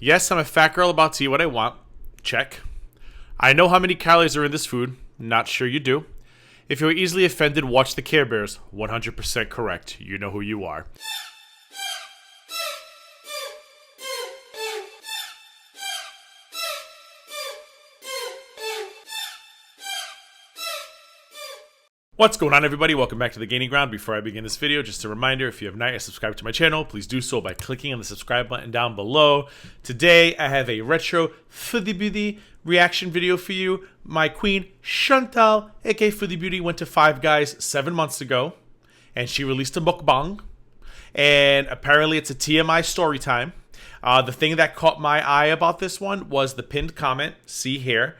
Yes, I'm a fat girl about to eat what I want. Check. I know how many calories are in this food. Not sure you do. If you're easily offended, watch the Care Bears. 100% correct. You know who you are. What's going on, everybody? Welcome back to the TheGGround. Before I begin this video, just a reminder, if you have not yet subscribed to my channel, please do so by clicking on the subscribe button down below. Today, I have a retro Foodie Beauty reaction video for you. My queen, Chantal, aka Foodie Beauty, went to Five Guys 7 months ago, and she released a mukbang, and apparently it's a TMI story time. The thing that caught my eye about this one was the pinned comment, see here.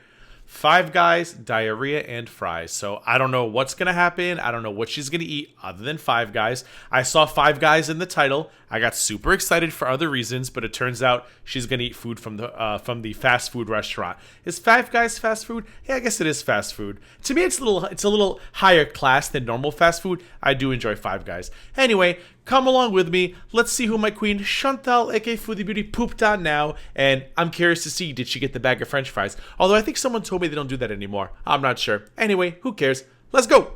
Five Guys, diarrhea, and fries. So I don't know what's going to happen. I don't know what she's going to eat other than Five Guys. I saw Five Guys in the title. I got super excited for other reasons, but it turns out she's going to eat food from the fast food restaurant. Is Five Guys fast food? Yeah, I guess it is fast food. To me, it's a little higher class than normal fast food. I do enjoy Five Guys. Anyway, come along with me. Let's see who my queen, Chantal, aka Foodie Beauty, pooped on now. And I'm curious to see, did she get the bag of french fries? Although I think someone told me they don't do that anymore. I'm not sure. Anyway, who cares? Let's go!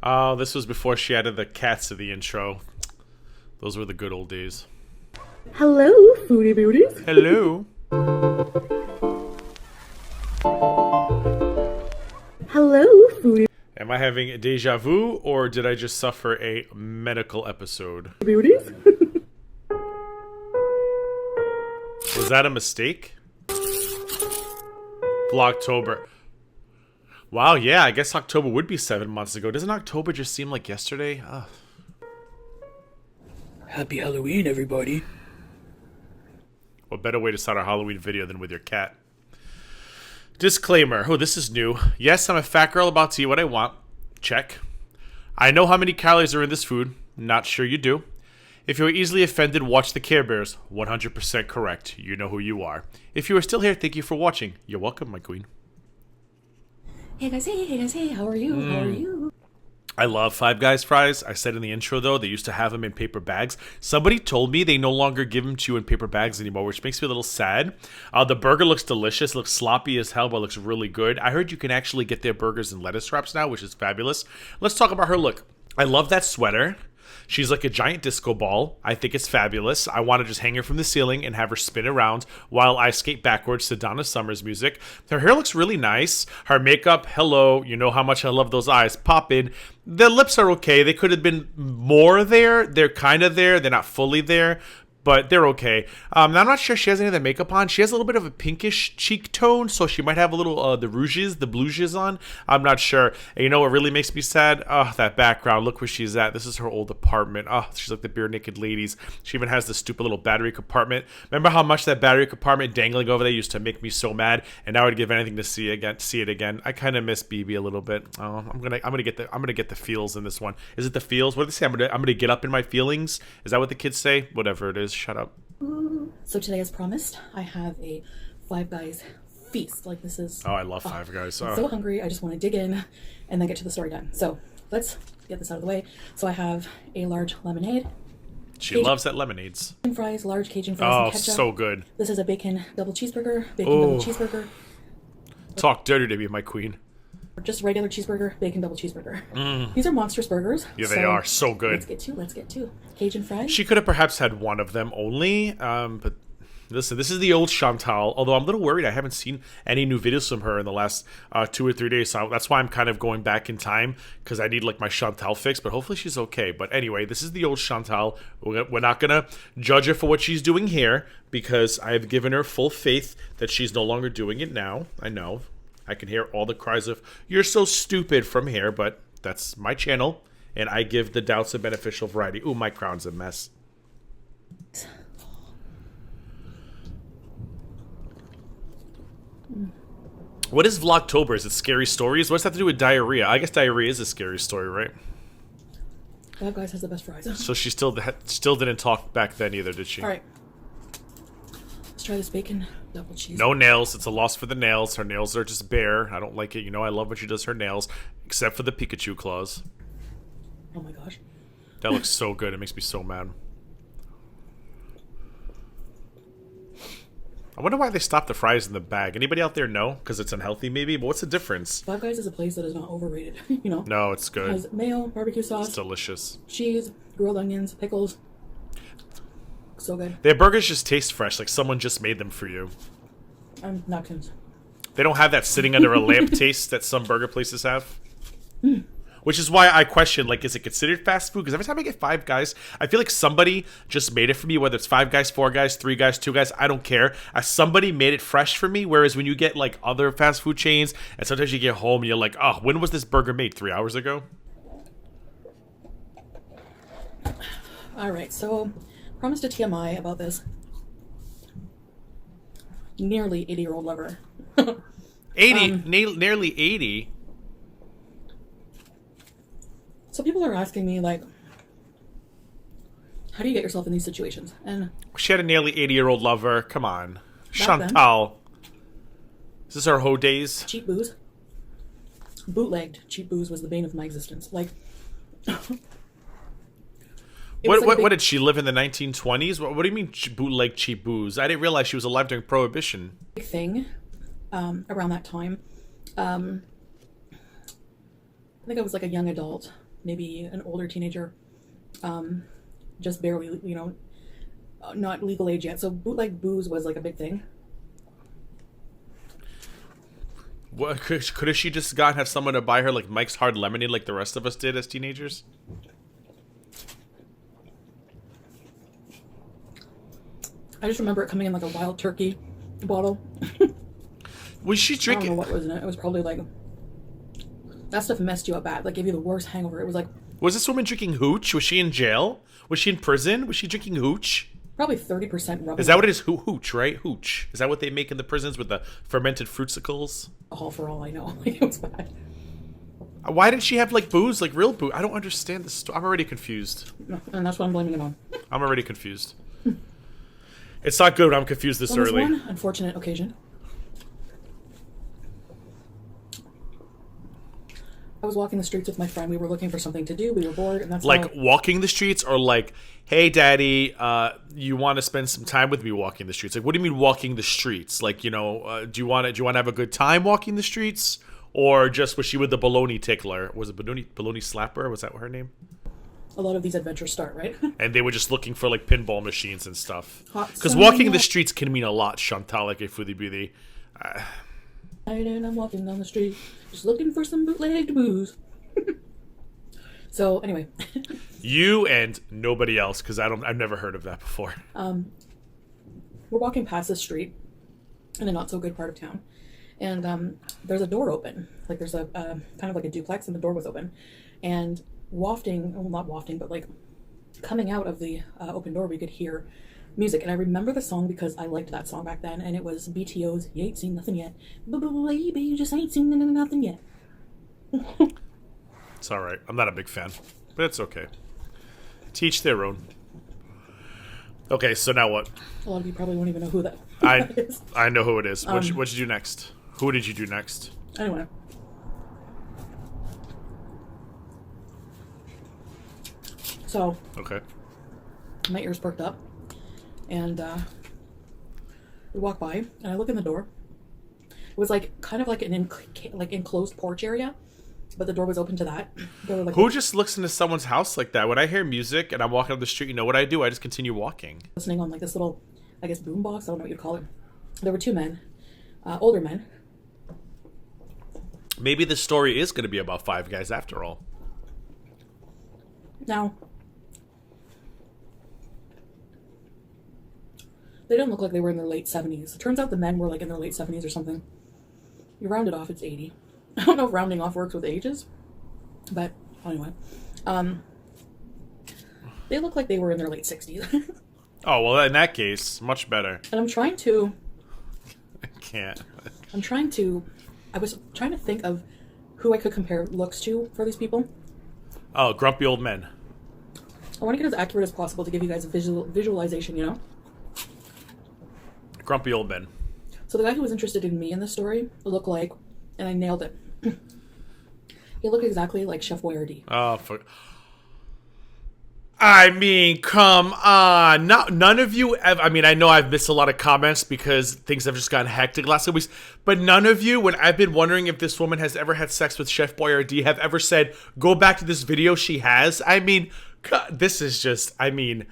Oh, this was before she added the cats to the intro. Those were the good old days. Hello, Foodie Beauties. Hello. Hello, Foodie Am I having a deja vu, or did I just suffer a medical episode? Beauties. Was that a mistake? Vlogtober. Wow, yeah, I guess October would be 7 months ago. Doesn't October just seem like yesterday? Ugh. Happy Halloween, everybody. What better way to start a Halloween video than with your cat? Disclaimer. Oh, this is new. Yes, I'm a fat girl about to eat what I want. Check. I know how many calories are in this food. Not sure you do. If you're easily offended, watch the Care Bears. 100% correct. You know who you are. If you are still here, thank you for watching. You're welcome, my queen. Hey guys, hey, how are you? How are you? I love Five Guys fries. I said in the intro, though, they used to have them in paper bags. Somebody told me they no longer give them to you in paper bags anymore, which makes me a little sad. The burger looks delicious. Looks sloppy as hell, but looks really good. I heard you can actually get their burgers in lettuce wraps now, which is fabulous. Let's talk about her look. I love that sweater. She's like a giant disco ball. I think it's fabulous. I want to just hang her from the ceiling and have her spin around while I skate backwards to Donna Summer's music. Her hair looks really nice. Her makeup, hello. You know how much I love those eyes. Pop in. The lips are okay. They could have been more there. They're kind of there. They're not fully there, but they're okay. I'm not sure she has any of the makeup on. She has a little bit of a pinkish cheek tone, so she might have a little, the rouges, the bluges on. I'm not sure. And you know what really makes me sad? Oh, that background. Look where she's at. This is her old apartment. Oh, she's like the bare naked ladies. She even has this stupid little battery compartment. Remember how much that battery compartment dangling over there used to make me so mad? And I would give anything to see it again. I kind of miss BB a little bit. Oh, I'm gonna get the feels in this one. Is it the feels? What do they say? I'm gonna get up in my feelings. Is that what the kids say? Whatever it is. Shut up. So today, as promised, I have a Five Guys feast. Like, this is... Oh, I love Five Guys. Oh. I'm so hungry. I just want to dig in and then get to the story time. So let's get this out of the way. So I have a large lemonade. She loves that lemonades. Fries, large Cajun fries, Oh, and ketchup. so good. This is a bacon double cheeseburger. Double cheeseburger. Talk dirty to me, my queen. Just regular cheeseburger, bacon double cheeseburger. These are monstrous burgers. Yeah, they are so good. Let's get to Cajun fries. She could have perhaps had one of them only, but listen, this is the old Chantal, although I'm a little worried. I haven't seen any new videos from her in the last 2 or 3 days, so that's why I'm kind of going back in time, because I need like my Chantal fix, but hopefully she's okay. But anyway, this is the old Chantal. We're not going to judge her for what she's doing here, because I've given her full faith that she's no longer doing it now. I know. I can hear all the cries of, "You're so stupid" from here, but that's my channel, and I give the doubts a beneficial variety. Ooh, my crown's a mess. What is Vlogtober? Is it scary stories? What's that have to do with diarrhea? I guess diarrhea is a scary story, right? Five Guys has the best fries. So she still didn't talk back then either, did she? All right. Let's try this bacon double cheese. No nails. It's a loss for the nails. Her nails are just bare. I don't like it. You know I love when she does her nails, except for the Pikachu claws. Oh my gosh. That looks so good. It makes me so mad. I wonder why they stopped the fries in the bag. Anybody out there know? Because it's unhealthy, maybe. But what's the difference? Five Guys is a place that is not overrated. You know. No, it's It good. has mayo, barbecue sauce, It's delicious. cheese, grilled onions, pickles. So good. Their burgers just taste fresh, like someone just made them for you. I'm not convinced. They don't have that sitting under a lamp taste that some burger places have. Which is why I question, like, is it considered fast food? Because every time I get Five Guys, I feel like somebody just made it for me, whether it's Five Guys, Four Guys, Three Guys, Two Guys, I don't care. Somebody made it fresh for me, whereas when you get, like, other fast food chains, and sometimes you get home and you're like, oh, when was this burger made? 3 hours ago? All right, so promised a TMI about this nearly 80-year-old lover. 80, nearly 80. So people are asking me, like, how do you get yourself in these situations? And She had a nearly 80-year-old lover. Come on. then. Chantal. Is this our hoe days? cheap booze, bootlegged cheap booze was the bane of my existence. Like, What did she live in the 1920s? What do you mean bootleg cheap booze? I didn't realize she was alive during Prohibition. big thing around that time? I think I was like a young adult, maybe an older teenager, just barely, you know, not legal age yet. So bootleg booze was like a big thing. What, could she just have someone to buy her like Mike's Hard Lemonade like the rest of us did as teenagers? I just remember it coming in like a Wild Turkey bottle. Was she I don't drinking? know what was in it. It was probably like, that stuff messed you up bad. Like, gave you the worst hangover. It was like Was this woman drinking hooch? Was she in jail? Was she in prison? Was she drinking hooch? probably 30% rubber Is that what it is? Hooch, right? Hooch. Is that what they make in the prisons with the fermented fruitsicles? alcohol for all I know. Like, it was bad. Why did she have like booze, like real booze? I don't understand this. I'm already confused. And that's what I'm blaming it on. I'm already confused. It's not good when I'm confused this On this early. one unfortunate occasion, I was walking the streets with my friend. We were looking for something to do. We were bored, and that's Like how, walking the streets, or like, hey, daddy, you want to spend some time with me walking the streets? Like, what do you mean walking the streets? Like, you know, do you want to have a good time walking the streets, or just was she with the baloney tickler? Was it baloney slapper? Was that her name? a lot of these adventures start, right? And they were just looking for like pinball machines and stuff. Hot Because sun, walking yeah. the streets can mean a lot, Chantal, like a Foodie Beauty. And I'm walking down the street, just looking for some bootlegged booze. So anyway, You and nobody else, because I've never heard of that before. we're walking past the street in a not so good part of town, and there's a door open. Like, there's a kind of like a duplex, and the door was open, and wafting, well, not wafting, but like coming out of the open door, we could hear music. And I remember the song because I liked that song back then, and it was BTO's "You Ain't Seen Nothing Yet." Baby, you just ain't seen nothing yet. It's all right. I'm not a big fan, but it's okay. Teach their own. Okay, so now what? A lot of you probably won't even know who that is. I know who it is. What'd you do next? Who did you do next? Anyway. So, Okay. my ears perked up, and we walk by, and I look in the door. It was like kind of like an enclosed porch area, but the door was open to that. There were like Who just looks into someone's house like that? When I hear music and I'm walking up the street, you know what I do? I just continue walking. listening on like this little, I guess, boom box. I don't know what you'd call it. There were two men, older men. Maybe the story is going to be about Five Guys after all. Now, they didn't look like they were in their late 70s. It turns out the men were like in their late 70s or something. You round it off, it's 80. I don't know if rounding off works with ages, but anyway. They look like they were in their late 60s. Oh, well, in that case, much better. And I'm trying to, I can't. I was trying to think of who I could compare looks to for these people. Oh, grumpy old men. I want to get as accurate as possible to give you guys a visualization, you know? Grumpy old men. So the guy who was interested in me in this story looked like, and I nailed it. He looked exactly like Chef Boyardee. Oh, fuck. I mean, come on. None of you, I mean, I know I've missed a lot of comments because things have just gotten hectic last couple weeks, but none of you, when I've been wondering if this woman has ever had sex with Chef Boyardee, have ever said, go back to this video she has. I mean, this is just, I mean,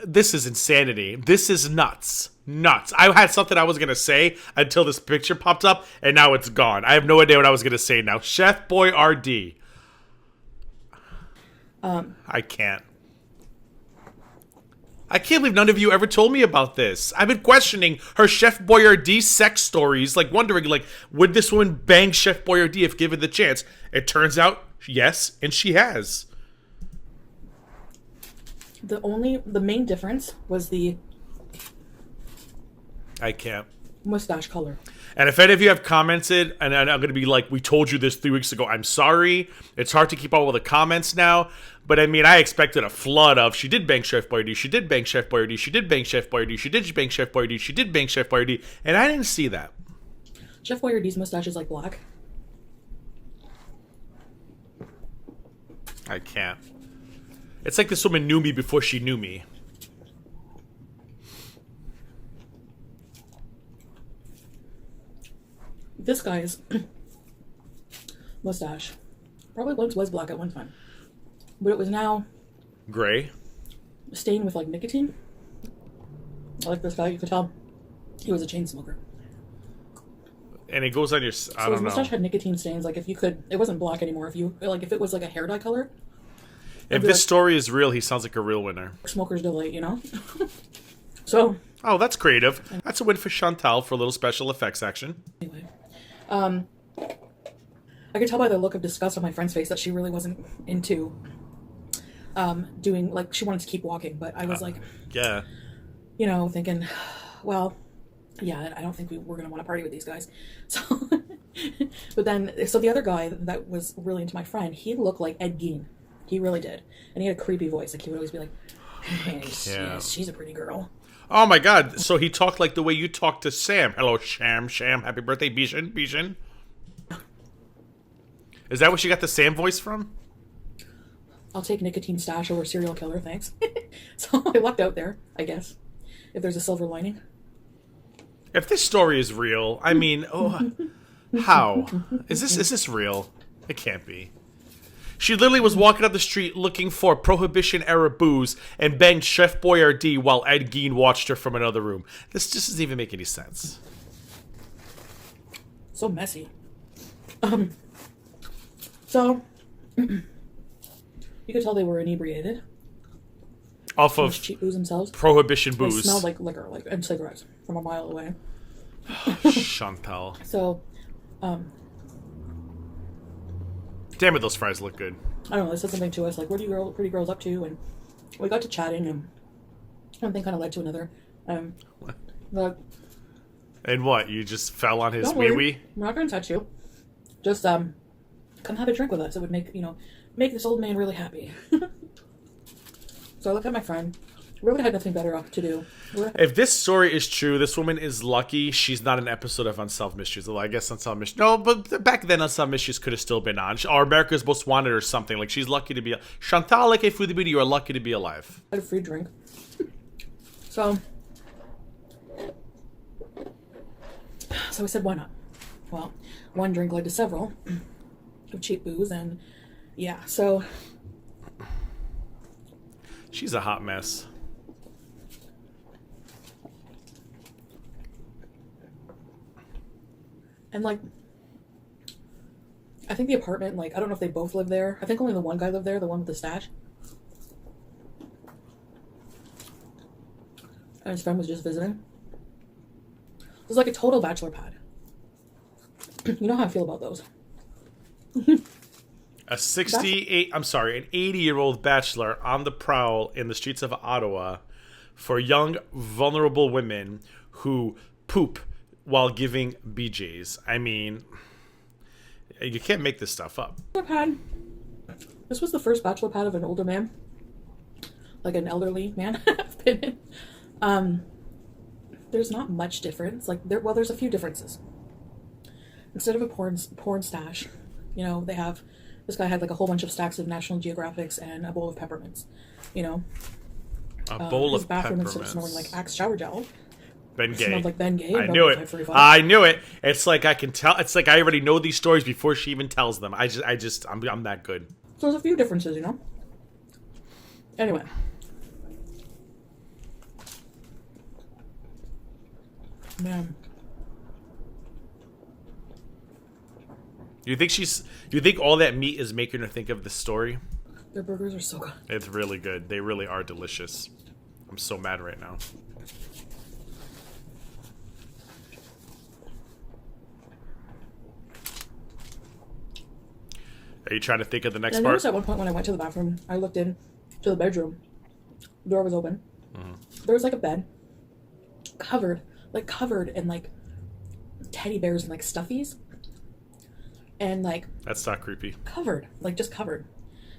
this is insanity. This is nuts. Nuts. I had something I was going to say until this picture popped up, and now it's gone. I have no idea what I was going to say now. Chef Boyardee. I can't believe none of you ever told me about this. I've been questioning her Chef Boyardee sex stories, like wondering, like, would this woman bang Chef Boyardee if given the chance? It turns out, yes, and she has. The main difference was the I can't. mustache color. And if any of you have commented, and I'm going to be like, we told you this 3 weeks ago, I'm sorry. It's hard to keep up with the comments now. But I mean, I expected a flood of, she did bang Chef Boyardee, she did bang Chef Boyardee, she did bang Chef Boyardee, she did bang Chef Boyardee, she did bang Chef Boyardee. And I didn't see that. Chef Boyardee's mustache is like black. I can't. It's like this woman knew me before she knew me. This guy's mustache probably once was black at one time, but it was now Gray. stained with like nicotine. Like this guy, you could tell he was a chain smoker. And it goes on your, I So don't his know. mustache had nicotine stains. Like if you could, it wasn't black anymore. If you like, if it was like a hair dye color, If this story is real, he sounds like a real winner. smoker's delight, you know. So Oh, that's creative. That's a win for Chantal for a little special effects action. anyway, I could tell by the look of disgust on my friend's face that she really wasn't into doing, like, she wanted to keep walking, but I was like, Yeah. you know, thinking, well, yeah, I don't think we're going to want to party with these guys. So, but then, so the other guy that was really into my friend, he looked like Ed Gein. He really did. And he had a creepy voice. Like, he would always be like, hey, yes, she's a pretty girl. Oh my god, so he talked like the way you talk to Sam. Hello, Sham, happy birthday, Bishan. Is that where she got the Sam voice from? I'll take nicotine stash over serial killer, thanks. So I lucked out there, I guess. If there's a silver lining. If this story is real, I mean, how? Is this real? It can't be. She literally was walking up the street looking for Prohibition-era booze and banged Chef Boyardee while Ed Gein watched her from another room. This just doesn't even make any sense. So messy. So, you could tell they were inebriated. Off of Cheap booze themselves. Prohibition They booze. smelled like liquor, like, and cigarettes from a mile away. Chantal. So, Damn it, those fries look good. I don't know, they said something to us, like, what are you pretty girls up to? And we got to chatting, and one thing kind of led to another. Like, And what? You just fell on his don't worry, wee-wee? we're not going to touch you. Just, come have a drink with us. It would make this old man really happy. So I looked at my friend. Really had nothing better to do. If this story is true, this woman is lucky she's not an episode of Unsolved Mysteries. Although I guess Unsolved Mysteries... No, but back then Unsolved Mysteries could have still been on. Or America's Most Wanted or something. Like, she's lucky to be... Chantal, like a Foodie Beauty, you are lucky to be alive. I had a free drink. So we said, why not? Well, one drink led to several of cheap booze, and yeah, so... She's a hot mess. And, like, I think the apartment, like, I don't know if they both live there. I think only the one guy lived there, the one with the stash. And his friend was just visiting. It was like a total bachelor pad. You know how I feel about those. A 80-year-old bachelor on the prowl in the streets of Ottawa for young, vulnerable women who poop while giving BJs. I mean, you can't make this stuff up. Pad. This was the first bachelor pad of an older man. Like an elderly man I've been in. There's not much difference. Like, there's a few differences. Instead of a porn stash, you know, they have... This guy had like a whole bunch of stacks of National Geographics and a bowl of peppermints. you know. A bowl His of bathroom peppermints. instead of smelling like Axe shower gel. Ben Gay. Smelled like Ben Gay. I knew it. 545. I knew it. It's like I can tell. It's like I already know these stories before she even tells them. I'm that good. So there's a few differences, you know. Anyway. Man. You think all that meat is making her think of the story? Their burgers are so good. It's really good. They really are delicious. I'm so mad right now. Are you trying to think of the next I part? noticed at one point when I went to the bathroom, I looked in to the bedroom. The door was open. There was like a bed covered in like teddy bears and like stuffies. And like That's not creepy. covered.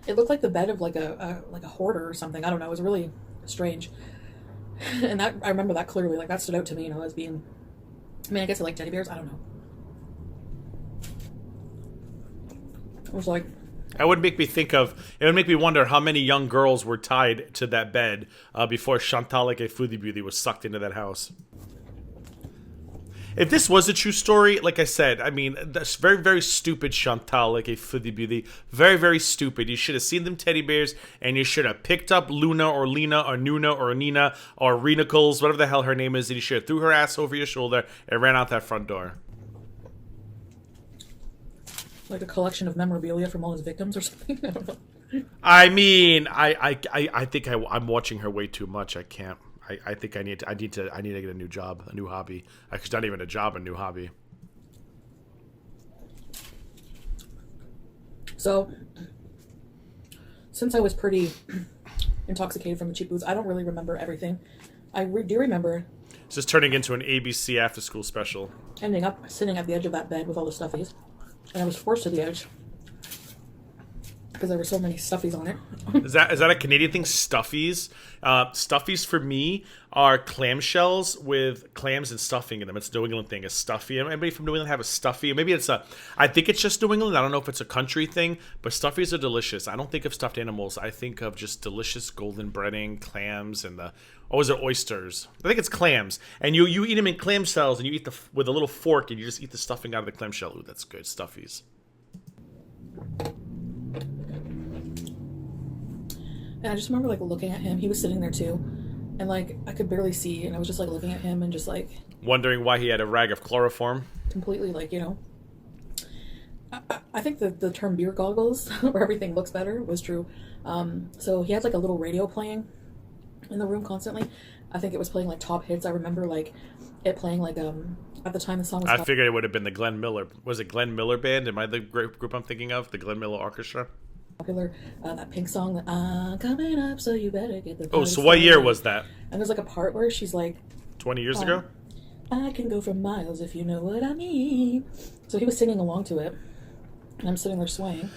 It looked like the bed of like a hoarder or something. I don't know. It was really strange. And that I remember that clearly. Like that stood out to me, you know, as being. I mean, I guess I like teddy bears. I don't know. It was like. That would make me think of. It would make me wonder how many young girls were tied to that bed before Chantal, like a Foodie Beauty, was sucked into that house. If this was a true story, like I said, I mean, that's very, very stupid, Chantal, like a Foodie Beauty. Very, very stupid. You should have seen them teddy bears, and you should have picked up Luna or Lena or Nuna or Nina or Renacles, whatever the hell her name is, and you should have threw her ass over your shoulder and ran out that front door. Like a collection of memorabilia from all his victims or something. I don't know. I mean, I think I'm watching her way too much. I can't. I think I need to get a new job, a new hobby. It's not even a job, a new hobby. So, since I was pretty intoxicated from the cheap booze, I don't really remember everything. I do remember It's just turning into an ABC after school special. ending up sitting at the edge of that bed with all the stuffies, and I was forced to the edge because there were so many stuffies on it. Is that a Canadian thing? Stuffies? Stuffies for me are clamshells with clams and stuffing in them. It's a New England thing. A stuffy. Anybody from New England have a stuffy? Or maybe I think it's just New England. I don't know if it's a country thing, but stuffies are delicious. I don't think of stuffed animals. I think of just delicious golden breading, clams, and is it oysters? I think it's clams. And you eat them in clam shells, and you eat with a little fork, and you just eat the stuffing out of the clamshell. Ooh, that's good. Stuffies. And I just remember like looking at him. He was sitting there too, and like I could barely see, and I was just like looking at him and just like Wondering why he had a rag of chloroform. completely like, you know. I think the term beer goggles, where everything looks better, was true. So he had like a little radio playing in the room constantly. I think it was playing like top hits. I remember like it playing like at the time the song was. I figured it would have been the Glenn Miller. Was it Glenn Miller Band? Am I the group I'm thinking of? The Glenn Miller Orchestra? Popular, that Pink song, I'm coming up, so you better get the. Oh, so what year was that? And there's like a part where she's like, 20 years ago? I can go for miles if you know what I mean. So he was singing along to it, and I'm sitting there swaying.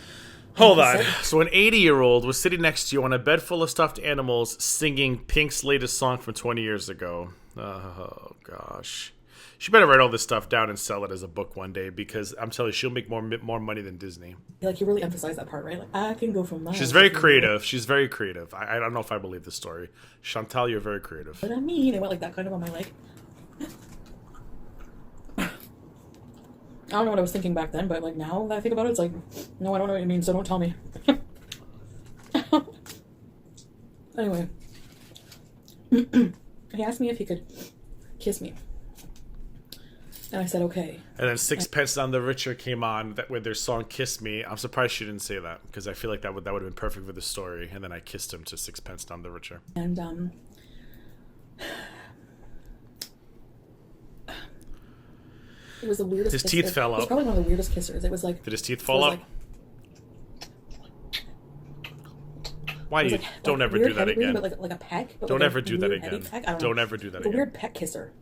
Hold on. So an 80-year-old was sitting next to you on a bed full of stuffed animals singing Pink's latest song from 20 years ago. Oh, gosh. She better write all this stuff down and sell it as a book one day, because I'm telling you, she'll make more money than Disney. Like, you really emphasize that part, right? Like, I can go for miles. She's very creative. She's very creative. I don't know if I believe this story. Chantal, you're very creative. What I mean, it went like that kind of on my leg. I don't know what I was thinking back then, but like now that I think about it, it's like, no, I don't know what you mean, so don't tell me. Anyway, he asked me if he could kiss me, and I said okay. And then Sixpence None the Richer came on with their song "Kiss Me." I'm surprised she didn't say that, because I feel like that would have been perfect for the story. And then I kissed him to Sixpence None the Richer. And it was the weirdest. His teeth fell It was out. probably one of the weirdest kissers. It was like. Did his teeth fall out? Like, Why you don't ever do that again? But like a peck. But Don't like ever do that weird again. Peck. I don't Don't know. ever do that The again. weird peck kisser.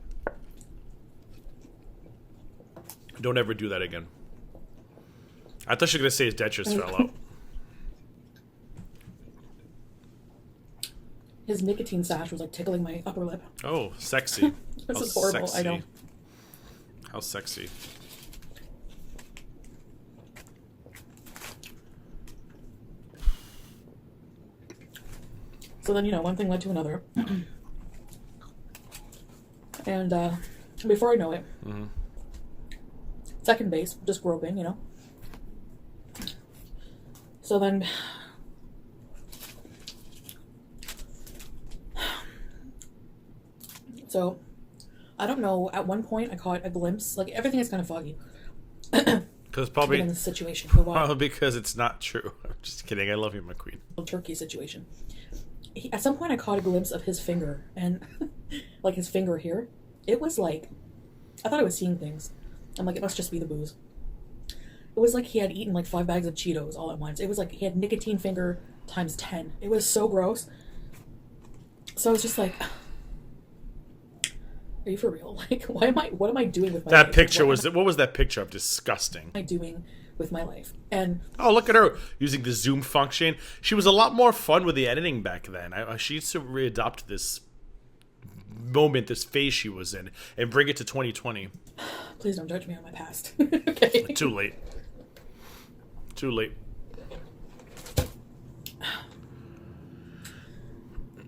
Don't ever do that again. I thought you were gonna say his dentures fell out. His nicotine stash was like tickling my upper lip. Oh, sexy. This How is horrible. Sexy. I know. How sexy. So then, you know, one thing led to another. And before I know it, second base, just groping, you know. So then, so I don't know, at one point I caught a glimpse, like everything is kind of foggy. Because probably in this situation, for a while. probably because it's not true. I'm just kidding. I love you, my queen. Turkey situation. At some point I caught a glimpse of his finger, and like his finger here, it was like, I thought I was seeing things. I'm like, it must just be the booze. It was like he had eaten like 5 bags of Cheetos all at once. It was like he had nicotine finger times 10. It was so gross. So I was just like, are you for real? Like, what am I doing with my life? That picture what was that picture of? Disgusting. What am I doing with my life? And oh, look at her using the zoom function. She was a lot more fun with the editing back then. She needs to readopt this moment, this phase she was in, and bring it to 2020. Please don't judge me on my past. Okay. Too late. Too late.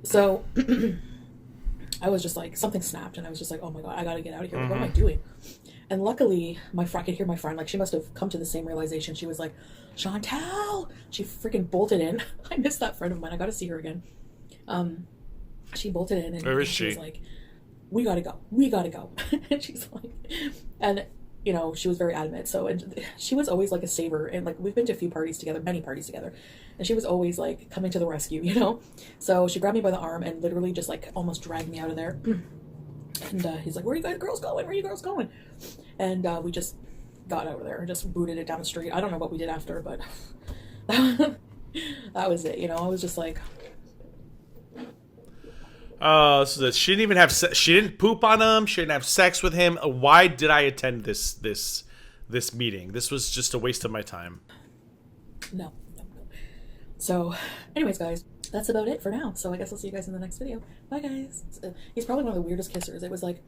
So I was just like, something snapped, and I was just like, oh my god, I gotta get out of here. Like, what am I doing? And luckily, I could hear my friend, like, she must have come to the same realization. She was like, Chantal! She freaking bolted in. I miss that friend of mine. I gotta see her again. She bolted in, and where is she was she? like, we gotta go. We gotta go. And she's like, and, you know, she was very adamant. So, and she was always like a saver. And, like, we've been to a few parties together, many parties together. And she was always, like, coming to the rescue, you know? So she grabbed me by the arm and literally just, like, almost dragged me out of there. And he's like, where are you guys girls going? Where are you girls going? And we just got out of there and just booted it down the street. I don't know what we did after, but that was it. You know, I was just like, So that she didn't even have she didn't poop on him. She didn't have sex with him. Why did I attend this meeting? This was just a waste of my time. No. So, anyways, guys, that's about it for now. So I guess I'll see you guys in the next video. Bye, guys. He's probably one of the weirdest kissers. It was like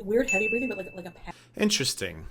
weird heavy breathing, but like a pet. Interesting.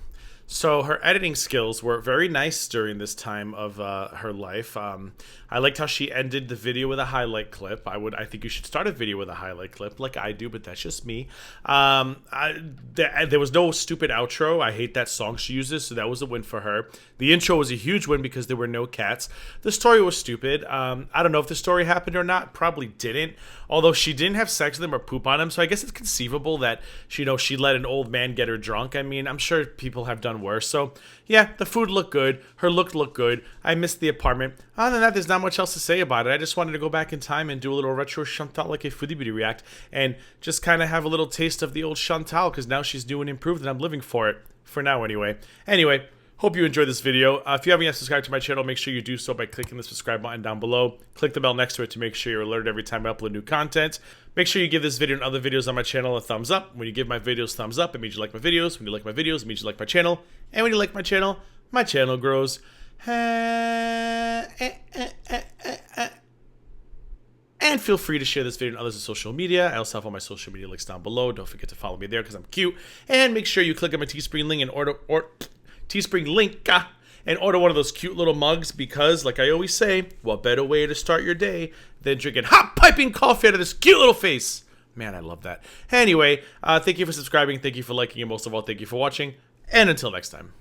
So her editing skills were very nice during this time of her life. I liked how she ended the video with a highlight clip. I think you should start a video with a highlight clip like I do, but that's just me. There was no stupid outro. I hate that song she uses, so that was a win for her. The intro was a huge win because there were no cats. The story was stupid. I don't know if the story happened or not. Probably didn't. Although she didn't have sex with him or poop on him, so I guess it's conceivable that she let an old man get her drunk. I mean, I'm sure people have done worse. So yeah, the food looked good. Her look looked good. I missed the apartment. Other than that, there's not much else to say about it. I just wanted to go back in time and do a little retro Chantal like a Foodie Beauty react and just kind of have a little taste of the old Chantal because now she's new and improved and I'm living for it. For now anyway. Anyway, hope you enjoyed this video. If you haven't yet subscribed to my channel, make sure you do so by clicking the subscribe button down below. Click the bell next to it to make sure you're alerted every time I upload new content. Make sure you give this video and other videos on my channel a thumbs up. When you give my videos thumbs up, it means you like my videos. When you like my videos, it means you like my channel. And when you like my channel grows. And feel free to share this video and others on social media. I also have all my social media links down below. Don't forget to follow me there because I'm cute. And make sure you click on my Teespring link and order and order one of those cute little mugs because, like I always say, what better way to start your day than drinking hot piping coffee out of this cute little face? Man, I love that. Anyway, thank you for subscribing, thank you for liking, and most of all, thank you for watching. And until next time.